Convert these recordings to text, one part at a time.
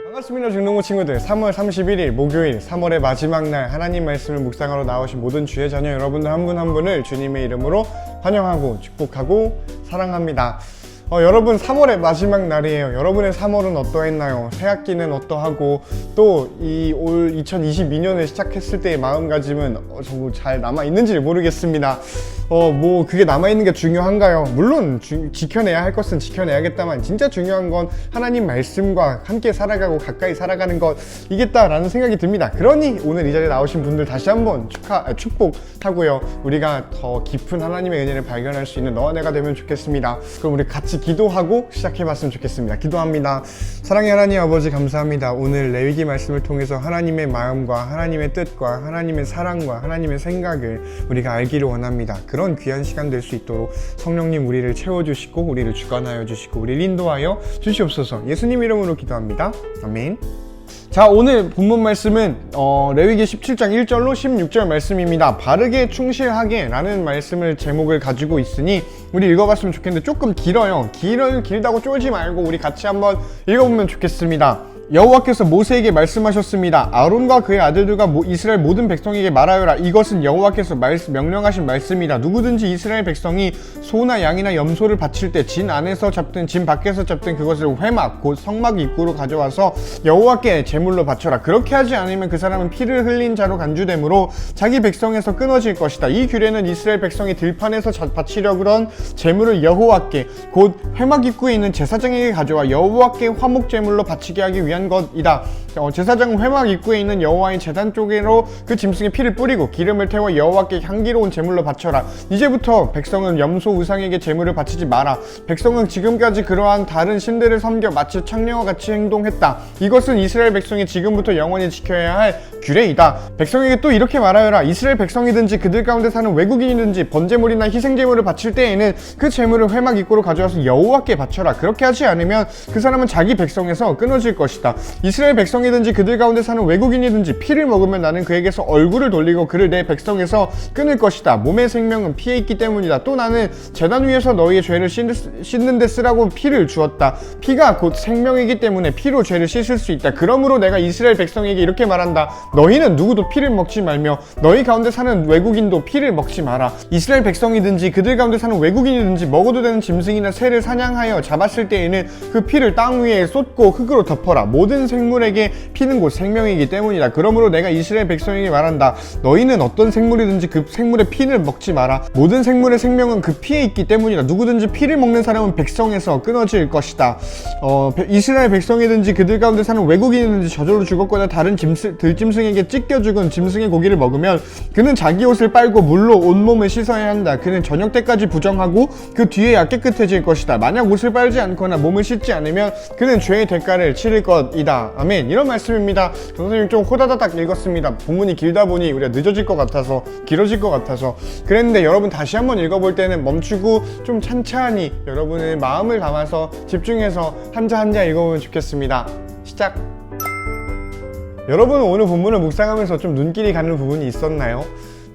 반갑습니다. 중동부 친구들. 3월 31일 목요일 3월의 마지막 날 하나님 말씀을 묵상하러 나오신 모든 주의 자녀 여러분들 한 분 한 분을 주님의 이름으로 환영하고 축복하고 사랑합니다. 여러분 3월의 마지막 날이에요. 여러분의 3월은 어떠했나요? 새학기는 어떠하고 또 이 올 2022년을 시작했을 때의 마음가짐은 정말 잘 남아있는지 모르겠습니다. 뭐 그게 남아있는 게 중요한가요? 물론 지켜내야 할 것은 지켜내야겠다만 진짜 중요한 건 하나님 말씀과 함께 살아가고 가까이 살아가는 것이겠다라는 생각이 듭니다. 그러니 오늘 이 자리에 나오신 분들 다시 한번 축복하고요. 우리가 더 깊은 하나님의 은혜를 발견할 수 있는 너와 내가 되면 좋겠습니다. 그럼 우리 같이 기도하고 시작해봤으면 좋겠습니다. 기도합니다. 사랑의 하나님 아버지 감사합니다. 오늘 레위기 말씀을 통해서 하나님의 마음과 하나님의 뜻과 하나님의 사랑과 하나님의 생각을 우리가 알기를 원합니다. 그런 귀한 시간 될 수 있도록 성령님 우리를 채워주시고 우리를 주관하여 주시고 우리를 인도하여 주시옵소서. 예수님 이름으로 기도합니다. 아멘. 자, 오늘 본문 말씀은 레위기 17장 1절로 16절 말씀입니다. 바르게 충실하게 라는 말씀을 제목을 가지고 있으니 우리 읽어봤으면 좋겠는데 조금 길어요. 길다고 쫄지 말고 우리 같이 한번 읽어보면 좋겠습니다. 여호와께서 모세에게 말씀하셨습니다. 아론과 그의 아들들과 이스라엘 모든 백성에게 말하여라. 이것은 여호와께서 명령하신 말씀이다. 누구든지 이스라엘 백성이 소나 양이나 염소를 바칠 때 진 안에서 잡든 진 밖에서 잡든 그것을 회막 곧 성막 입구로 가져와서 여호와께 제물로 바쳐라. 그렇게 하지 않으면 그 사람은 피를 흘린 자로 간주되므로 자기 백성에서 끊어질 것이다. 이 규례는 이스라엘 백성이 들판에서 바치려 그런 제물을 여호와께 곧 회막 입구에 있는 제사장에게 가져와 여호와께 화목 제물로 바치게 하기 위한 것이다. 제사장은 회막 입구에 있는 여호와의 제단 쪽으로 그 짐승의 피를 뿌리고 기름을 태워 여호와께 향기로운 제물로 바쳐라. 이제부터 백성은 염소 우상에게 제물을 바치지 마라. 백성은 지금까지 그러한 다른 신들을 섬겨 마치 창녀와 같이 행동했다. 이것은 이스라엘 백성이 지금부터 영원히 지켜야 할 규례이다. 백성에게 또 이렇게 말하여라. 이스라엘 백성이든지 그들 가운데 사는 외국인이든지 번제물이나 희생제물을 바칠 때에는 그 제물을 회막 입구로 가져와서 여호와께 바쳐라. 그렇게 하지 않으면 그 사람은 자기 백성에서 끊어질 것이다. 이스라엘 백성이든지 그들 가운데 사는 외국인이든지 피를 먹으면 나는 그에게서 얼굴을 돌리고 그를 내 백성에서 끊을 것이다. 몸의 생명은 피에 있기 때문이다. 또 나는 제단 위에서 너희의 죄를 씻는 데 쓰라고 피를 주었다. 피가 곧 생명이기 때문에 피로 죄를 씻을 수 있다. 그러므로 내가 이스라엘 백성에게 이렇게 말한다. 너희는 누구도 피를 먹지 말며 너희 가운데 사는 외국인도 피를 먹지 마라. 이스라엘 백성이든지 그들 가운데 사는 외국인이든지 먹어도 되는 짐승이나 새를 사냥하여 잡았을 때에는 그 피를 땅 위에 쏟고 흙으로 덮어라. 모든 생물에게 피는 곧 생명이기 때문이다. 그러므로 내가 이스라엘 백성에게 말한다. 너희는 어떤 생물이든지 그 생물의 피를 먹지 마라. 모든 생물의 생명은 그 피에 있기 때문이다. 누구든지 피를 먹는 사람은 백성에서 끊어질 것이다. 이스라엘 백성이든지 그들 가운데 사는 외국인이든지 저절로 죽었거나 다른 들짐승에게 찢겨 죽은 짐승의 고기를 먹으면 그는 자기 옷을 빨고 물로 온몸을 씻어야 한다. 그는 저녁 때까지 부정하고 그 뒤에야 깨끗해질 것이다. 만약 옷을 빨지 않거나 몸을 씻지 않으면 그는 죄의 대가를 치를 것이다. 아멘. 이런 말씀입니다. 선생님 좀 호다다닥 읽었습니다. 본문이 길다 보니 우리가 늦어질 것 같아서 길어질 것 같아서 그랬는데 여러분 다시 한번 읽어볼 때는 멈추고 좀 찬찬히 여러분의 마음을 담아서 집중해서 한자 한자 읽어보면 좋겠습니다. 시작! 여러분은 오늘 본문을 묵상하면서 좀 눈길이 가는 부분이 있었나요?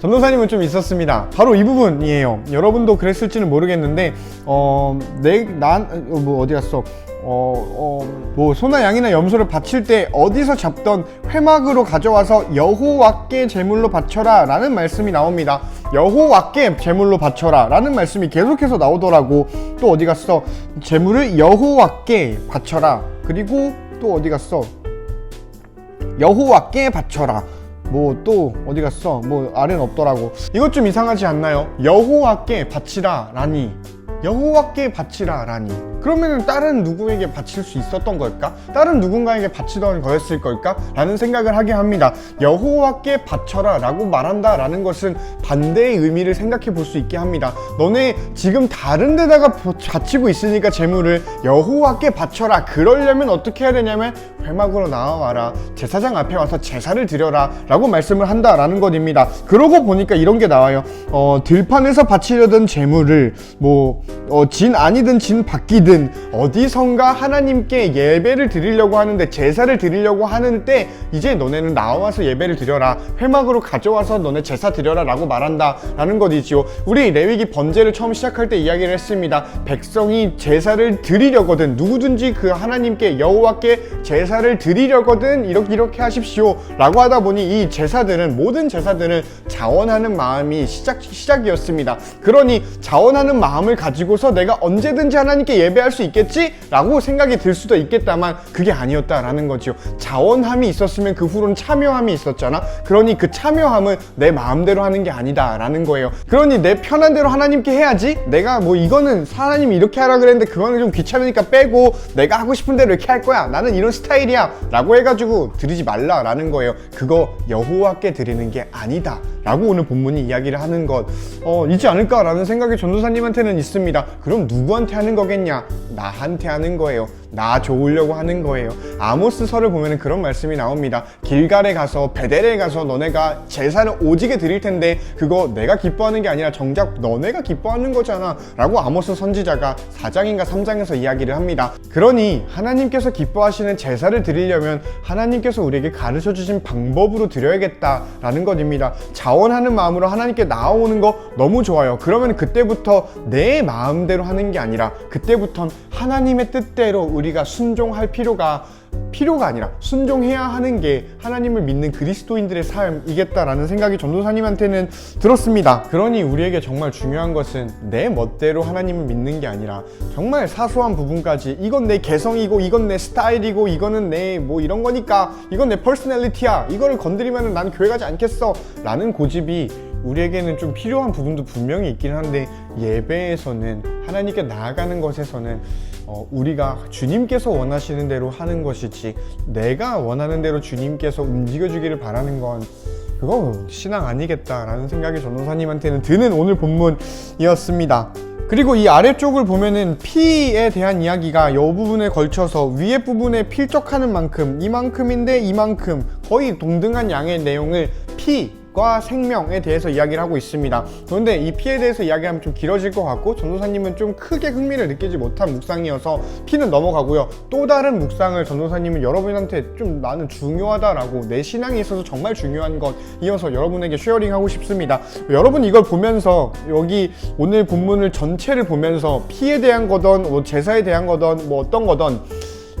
전도사님은 좀 있었습니다. 바로 이 부분이에요. 여러분도 그랬을지는 모르겠는데 어디 갔어? 뭐 소나 양이나 염소를 바칠 때 어디서 잡던 회막으로 가져와서 여호와께 제물로 바쳐라 라는 말씀이 나옵니다. 여호와께 제물로 바쳐라 라는 말씀이 계속해서 나오더라고. 또 어디 갔어? 제물을 여호와께 바쳐라. 그리고 또 어디 갔어? 여호와께 바쳐라. 뭐 또 어디 갔어? 뭐 아래는 없더라고. 이것 좀 이상하지 않나요? 여호와께 바치라 라니 여호와께 바치라 라니 그러면 다른 누구에게 바칠 수 있었던 걸까? 다른 누군가에게 바치던 거였을 걸까? 라는 생각을 하게 합니다. 여호와께 바쳐라 라고 말한다 라는 것은 반대의 의미를 생각해 볼 수 있게 합니다. 너네 지금 다른 데다가 바치고 있으니까 제물을 여호와께 바쳐라. 그러려면 어떻게 해야 되냐면 회막으로 나와와라. 제사장 앞에 와서 제사를 드려라 라고 말씀을 한다 라는 것입니다. 그러고 보니까 이런 게 나와요. 들판에서 바치려던 제물을 진 안이든 진 밖이든 어디선가 하나님께 예배를 드리려고 하는데, 제사를 드리려고 하는 때 이제 너네는 나와서 예배를 드려라, 회막으로 가져와서 너네 제사 드려라 라고 말한다 라는 것이지요. 우리 레위기 번제를 처음 시작할 때 이야기를 했습니다. 백성이 제사를 드리려거든, 누구든지 그 하나님께 여호와께 제사를 드리려거든 이렇게 하십시오 라고 하다 보니 이 제사들은, 모든 제사들은 자원하는 마음이 시작이었습니다. 그러니 자원하는 마음을 가지고서 내가 언제든지 하나님께 예배할 수 있겠지? 라고 생각이 들 수도 있겠다만 그게 아니었다라는 거죠. 자원함이 있었으면 그 후로는 참여함이 있었잖아. 그러니 그 참여함은 내 마음대로 하는 게 아니다 라는 거예요. 그러니 내 편한 대로 하나님께 해야지, 내가 뭐 이거는 하나님이 이렇게 하라 그랬는데 그거는 좀 귀찮으니까 빼고 내가 하고 싶은 대로 이렇게 할 거야, 나는 이런 스타일이야 라고 해가지고 드리지 말라 라는 거예요. 그거 여호와께 드리는 게 아니다 라고 오늘 본문이 이야기를 하는 이지 않을까 라는 생각이 전도사님한테는 있습니다. 그럼 누구한테 하는 거겠냐? 나한테 하는 거예요. 나 좋으려고 하는 거예요. 아모스서를 보면 그런 말씀이 나옵니다. 길갈에 가서, 베델에 가서 너네가 제사를 오지게 드릴 텐데 그거 내가 기뻐하는 게 아니라 정작 너네가 기뻐하는 거잖아 라고 아모스 선지자가 4장인가 3장에서 이야기를 합니다. 그러니 하나님께서 기뻐하시는 제사를 드리려면 하나님께서 우리에게 가르쳐 주신 방법으로 드려야겠다라는 것입니다. 자원하는 마음으로 하나님께 나아오는 거 너무 좋아요. 그러면 그때부터 내 마음대로 하는 게 아니라 그때부턴 하나님의 뜻대로 우리가 순종할 필요가 아니라 순종해야 하는 게 하나님을 믿는 그리스도인들의 삶이겠다라는 생각이 전도사님한테는 들었습니다. 그러니 우리에게 정말 중요한 것은 내 멋대로 하나님을 믿는 게 아니라 정말 사소한 부분까지, 이건 내 개성이고 이건 내 스타일이고 이거는 내 뭐 이런 거니까 이건 내 퍼스널리티야, 이거를 건드리면 난 교회 가지 않겠어 라는 고집이 우리에게는 좀 필요한 부분도 분명히 있긴 한데, 예배에서는, 하나님께 나아가는 것에서는 우리가 주님께서 원하시는 대로 하는 것이지 내가 원하는 대로 주님께서 움직여주기를 바라는 건 그거 신앙 아니겠다라는 생각이 전도사님한테는 드는 오늘 본문이었습니다. 그리고 이 아래쪽을 보면은 피에 대한 이야기가 이 부분에 걸쳐서 위에 부분에 필적하는 만큼, 이만큼인데 이만큼, 거의 동등한 양의 내용을 과 생명에 대해서 이야기를 하고 있습니다. 그런데 이 피에 대해서 이야기하면 좀 길어질 것 같고 전도사님은 좀 크게 흥미를 느끼지 못한 묵상이어서 피는 넘어가고요. 또 다른 묵상을 전도사님은 여러분한테 좀 나는 중요하다라고, 내 신앙에 있어서 정말 중요한 것이어서 여러분에게 쉐어링하고 싶습니다. 여러분 이걸 보면서, 여기 오늘 본문을 전체를 보면서 피에 대한 거든 뭐 제사에 대한 거든 뭐 어떤 거든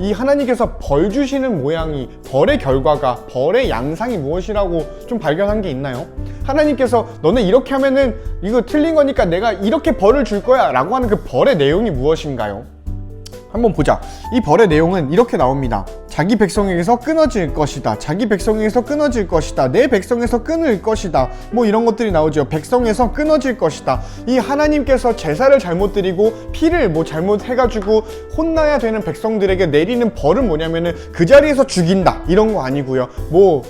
이 하나님께서 벌 주시는 모양이, 벌의 결과가, 벌의 양상이 무엇이라고 좀 발견한 게 있나요? 하나님께서 너네 이렇게 하면은 이거 틀린 거니까 내가 이렇게 벌을 줄 거야 라고 하는 그 벌의 내용이 무엇인가요? 한번 보자. 이 벌의 내용은 이렇게 나옵니다. 자기 백성에게서 끊어질 것이다. 자기 백성에게서 끊어질 것이다. 내 백성에서 끊을 것이다. 뭐 이런 것들이 나오죠. 백성에서 끊어질 것이다. 이 하나님께서 제사를 잘못 드리고 피를 뭐 잘못해가지고 혼나야 되는 백성들에게 내리는 벌은 뭐냐면은 그 자리에서 죽인다 이런 거 아니고요. 뭐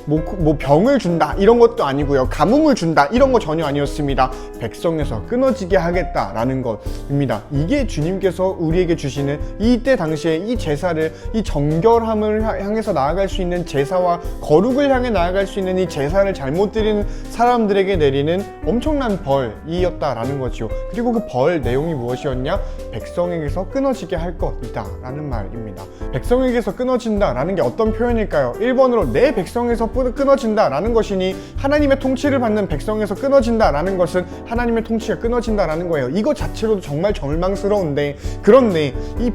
병을 준다 이런 것도 아니고요. 가뭄을 준다 이런 거 전혀 아니었습니다. 백성에서 끊어지게 하겠다라는 것입니다. 이게 주님께서 우리에게 주시는 이때 당시에 이 제사를, 이 정결함을 향해서 나아갈 수 있는 제사와 거룩을 향해 나아갈 수 있는 이 제사를 잘못 드리는 사람들에게 내리는 엄청난 벌이었다라는 거죠. 그리고 그 벌 내용이 무엇이었냐? 백성에게서 끊어지게 할 것이다 라는 말입니다. 백성에게서 끊어진다 라는 게 어떤 표현일까요? 1번으로 내 백성에서 끊어진다 라는 것이니 하나님의 통치를 받는 백성에서 끊어진다 라는 것은 하나님의 통치가 끊어진다 라는 거예요. 이거 자체로도 정말 절망스러운데, 그런데 이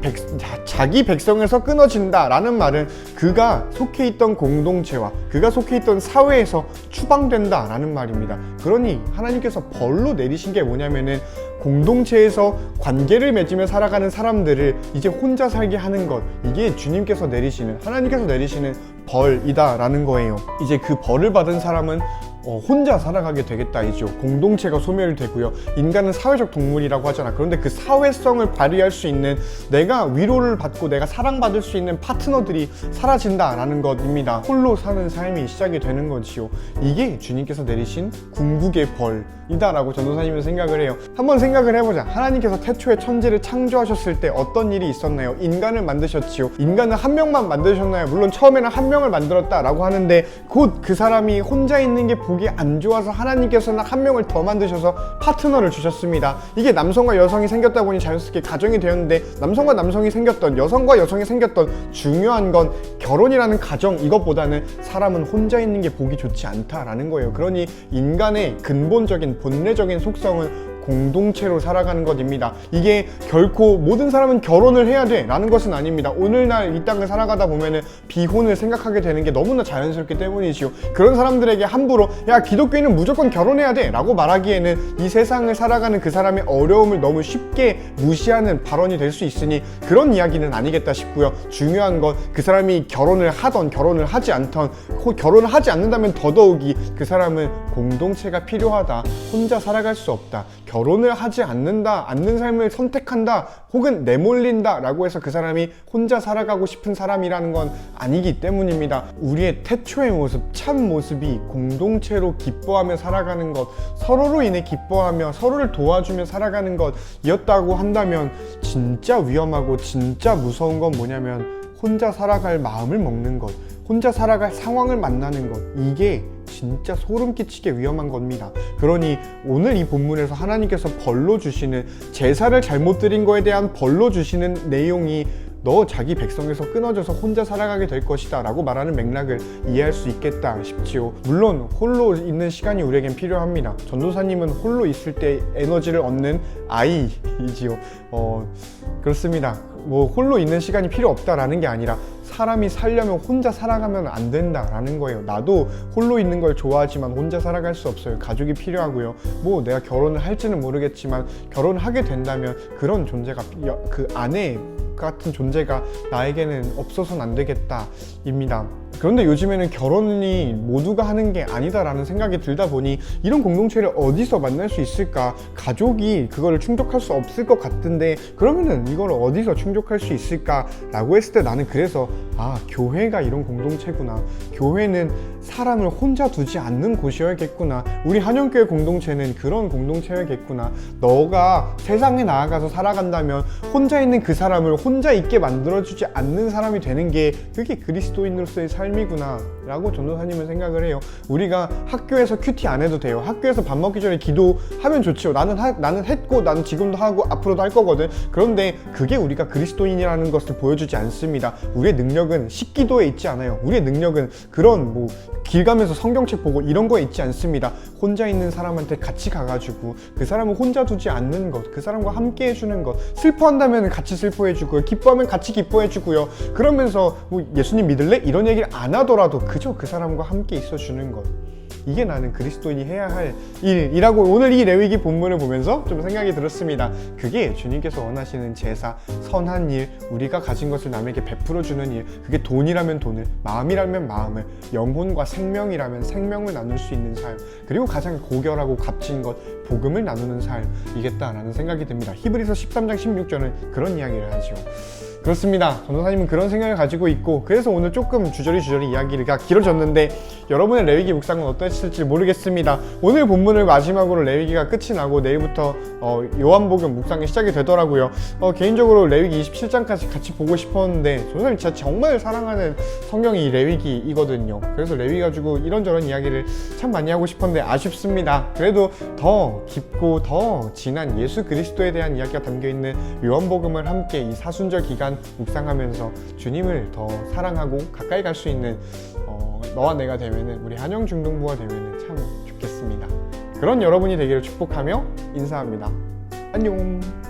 자기 백성에서 끊어진다 라는 말은 그가 속해 있던 공동체와 그가 속해 있던 사회에서 추방된다 라는 말입니다. 그러니 하나님께서 벌로 내리신 게 뭐냐면은 공동체에서 관계를 맺으며 살아가는 사람들을 이제 혼자 살게 하는 것, 이게 주님께서 내리시는, 하나님께서 내리시는 벌이다 라는 거예요. 이제 그 벌을 받은 사람은 혼자 살아가게 되겠다 이죠. 공동체가 소멸되고요. 인간은 사회적 동물이라고 하잖아. 그런데 그 사회성을 발휘할 수 있는, 내가 위로를 받고 내가 사랑받을 수 있는 파트너들이 사라진다라는 것입니다. 홀로 사는 삶이 시작이 되는 거지요. 이게 주님께서 내리신 궁극의 벌이다라고 전도사님은 생각을 해요. 한번 생각을 해보자. 하나님께서 태초에 천지를 창조하셨을 때 어떤 일이 있었나요? 인간을 만드셨지요. 인간은 한 명만 만드셨나요? 물론 처음에는 한 명을 만들었다라고 하는데 곧 그 사람이 혼자 있는 게 보기 안 좋아서 하나님께서는 한 명을 더 만드셔서 파트너를 주셨습니다. 이게 남성과 여성이 생겼다 보니 자연스럽게 가정이 되었는데, 남성과 남성이 생겼던, 여성과 여성이 생겼던 중요한 건 결혼이라는 가정, 이것보다는 사람은 혼자 있는 게 보기 좋지 않다라는 거예요. 그러니 인간의 근본적인 본래적인 속성은 공동체로 살아가는 것입니다. 이게 결코 모든 사람은 결혼을 해야 돼 라는 것은 아닙니다. 오늘날 이 땅을 살아가다 보면은 비혼을 생각하게 되는 게 너무나 자연스럽기 때문이지요. 그런 사람들에게 함부로 야, 기독교인은 무조건 결혼해야 돼 라고 말하기에는 이 세상을 살아가는 그 사람의 어려움을 너무 쉽게 무시하는 발언이 될 수 있으니 그런 이야기는 아니겠다 싶고요. 중요한 건 그 사람이 결혼을 하던 결혼을 하지 않던, 결혼을 하지 않는다면 더더욱이 그 사람은 공동체가 필요하다, 혼자 살아갈 수 없다, 결혼을 하지 않는 삶을 선택한다, 혹은 내몰린다 라고 해서 그 사람이 혼자 살아가고 싶은 사람이라는 건 아니기 때문입니다. 우리의 태초의 모습, 참 모습이 공동체로 기뻐하며 살아가는 것, 서로로 인해 기뻐하며 서로를 도와주며 살아가는 것이었다고 한다면 진짜 위험하고 진짜 무서운 건 뭐냐면 혼자 살아갈 마음을 먹는 것, 혼자 살아갈 상황을 만나는 것, 이게 진짜 소름 끼치게 위험한 겁니다. 그러니 오늘 이 본문에서 하나님께서 벌로 주시는, 제사를 잘못 드린 거에 대한 벌로 주시는 내용이 너 자기 백성에서 끊어져서 혼자 살아가게 될 것이다 라고 말하는 맥락을 이해할 수 있겠다 싶지요. 물론 홀로 있는 시간이 우리에겐 필요합니다. 전도사님은 홀로 있을 때 에너지를 얻는 아이이지요. 그렇습니다. 뭐 홀로 있는 시간이 필요 없다라는 게 아니라 사람이 살려면 혼자 살아가면 안 된다라는 거예요. 나도 홀로 있는 걸 좋아하지만 혼자 살아갈 수 없어요. 가족이 필요하고요. 뭐 내가 결혼을 할지는 모르겠지만 결혼을 하게 된다면 그런 존재가, 그 아내 같은 존재가 나에게는 없어서는 안 되겠다입니다. 그런데 요즘에는 결혼이 모두가 하는 게 아니다라는 생각이 들다 보니 이런 공동체를 어디서 만날 수 있을까? 가족이 그거를 충족할 수 없을 것 같은데 그러면은 이걸 어디서 충족할 수 있을까라고 했을 때 나는 그래서 교회가 이런 공동체구나. 교회는 사람을 혼자 두지 않는 곳이어야겠구나. 우리 한영교회 공동체는 그런 공동체여야겠구나. 너가 세상에 나아가서 살아간다면 혼자 있는 그 사람을 혼자 있게 만들어주지 않는 사람이 되는 게 그게 그리스도인으로서의 삶이구나 라고 전도사님은 생각을 해요. 우리가 학교에서 큐티 안 해도 돼요. 학교에서 밥 먹기 전에 기도하면 좋죠. 나는 했고 나는 지금도 하고 앞으로도 할 거거든. 그런데 그게 우리가 그리스도인이라는 것을 보여주지 않습니다. 우리의 능력은 식기도에 있지 않아요. 우리의 능력은 그런 길 가면서 성경책 보고 이런 거에 있지 않습니다. 혼자 있는 사람한테 같이 가가지고 그 사람을 혼자 두지 않는 것, 그 사람과 함께 해주는 것, 슬퍼한다면 같이 슬퍼해주고요, 기뻐하면 같이 기뻐해주고요. 그러면서 예수님 믿을래? 이런 얘기를 안 하더라도 그저 그 사람과 함께 있어주는 것, 이게 나는 그리스도인이 해야 할 일이라고 오늘 이 레위기 본문을 보면서 좀 생각이 들었습니다. 그게 주님께서 원하시는 제사, 선한 일, 우리가 가진 것을 남에게 베풀어주는 일, 그게 돈이라면 돈을, 마음이라면 마음을, 영혼과 생명이라면 생명을 나눌 수 있는 삶, 그리고 가장 고결하고 값진 것, 복음을 나누는 삶이겠다라는 생각이 듭니다. 히브리서 13장 16절은 그런 이야기를 하죠. 그렇습니다. 전도사님은 그런 생각을 가지고 있고, 그래서 오늘 조금 주저리 이야기가 길어졌는데 여러분의 레위기 묵상은 어떠실지 모르겠습니다. 오늘 본문을 마지막으로 레위기가 끝이 나고 내일부터 요한복음 묵상이 시작이 되더라고요. 개인적으로 레위기 27장까지 같이 보고 싶었는데 전도사님 진짜 정말 사랑하는 성경이 이 레위기이거든요. 그래서 레위기 가지고 이런저런 이야기를 참 많이 하고 싶었는데 아쉽습니다. 그래도 더 깊고 더 진한 예수 그리스도에 대한 이야기가 담겨있는 요한복음을 함께 이 사순절 기간 묵상하면서 주님을 더 사랑하고 가까이 갈 수 있는 너와 내가 되면은, 우리 한영중동부가 되면은 참 좋겠습니다. 그런 여러분이 되기를 축복하며 인사합니다. 안녕.